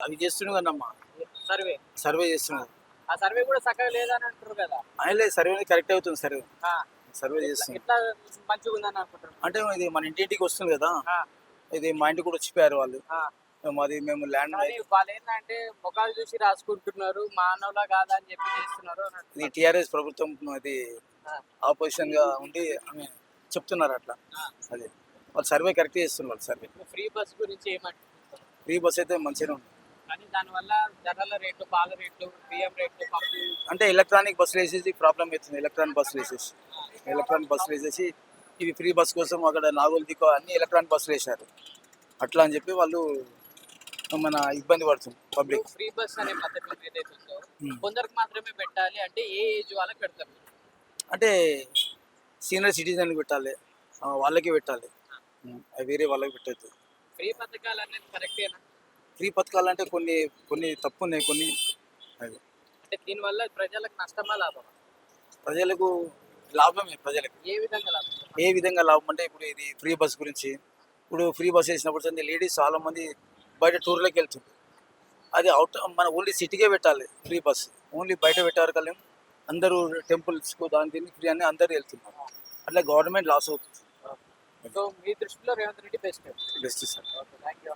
అవి చేస్తున్నాడు కదమ్మా, సర్వే సర్వే చేస్తున్నాడు. ఆ సర్వే కూడా చక్కగా లేదని అంటారు కదా. ఆయన సర్వే కరెక్ట్ అవుతుంది. సర్వే ఆ, సర్వే ఎట్లా చేస్తుంది. ఎట్లా మంచిగా ఉందని అనుకుంటారు. అంటే ఇది మన ఇంటింటికి వస్తుంది కదా, ఆ, ఇది మా ఇంటికి కూడా వచ్చిపోయారు వాళ్ళు. ఆ. మాది మేము ల్యాండ్ కానీ వాళ్ళు ఏంటంటే ముఖాలు చూసి రాసుకుంటున్నారు, మానవులా కాదా అని చెప్పి చేస్తున్నారు అని ఇది అంటున్నారు. టీఆర్ఎస్ ప్రభుత్వం అది ఆ, ఆపోజిషన్ గా ఉండి ఆమె చెప్తున్నారు అట్లా. ఆ. అదే వాళ్ళు సర్వే కరెక్ట్ చేస్తున్నారు. వాళ్ళు సర్వే ఫ్రీ బస్ గురించి ఏమంటారు? ఫ్రీ బస్ అయితే మంచిగా ఉంది. కానీ దానివల్ల ధరల రేట్లు, పాల రేట్లు, బియ్యం రేట్లు, పప్పు అంటే ఎలక్ట్రానిక్ బస్సులు వేసేసి ప్రాబ్లం అవుతుంది. ఎలక్ట్రానిక్ బస్సులు వేసేసి ఇవి ఫ్రీ బస్ కోసం అక్కడ నాగోల్ దిక్కో అన్ని ఎలక్ట్రానిక్ బస్సులు వేశారు. అట్లా అని చెప్పి వాళ్ళు మన ఇబ్బంది పడుతుంది పబ్లిక్. ఫ్రీ బస్ అనే పథకం ఏదైతే ఉందో Hmm. కొందరికి మాత్రమే పెట్టాలి అంటే ఏ ఏజ్ వాళ్ళకి పెడతారు? అంటే సీనియర్ సిటిజన్ పెట్టాలి, వాళ్ళకి పెట్టాలి. అవి వేరే వాళ్ళకి పెట్టద్దు. ఫ్రీ పథకాలు అనేది కరెక్టేనా? ఫ్రీ పథకాలు అంటే కొన్ని కొన్ని తప్పు ఉన్నాయి, కొన్ని అది అంటే దీనివల్ల ప్రజలకు నష్టమా లాభమా? ప్రజలకు లాభమే. ప్రజలకు ఏ విధంగా లాభం? ఏ విధంగా లాభం అంటే ఇప్పుడు ఇది ఫ్రీ బస్ గురించి, ఇప్పుడు ఫ్రీ బస్ వేసినప్పుడు లేడీస్ చాలా మంది బయట టూర్లోకి వెళ్తుంది. అది అవుట్ మన ఓన్లీ సిటీకే పెట్టాలి ఫ్రీ బస్. ఓన్లీ బయట పెట్టారు కదా, అందరూ టెంపుల్స్కు దాని దీన్ని ఫ్రీ అని అందరూ వెళ్తున్నారు. అట్లా గవర్నమెంట్ లాస్ అవుతుంది. సో మీ దృష్టిలో Revanth Reddy best. Best sir. Thank you.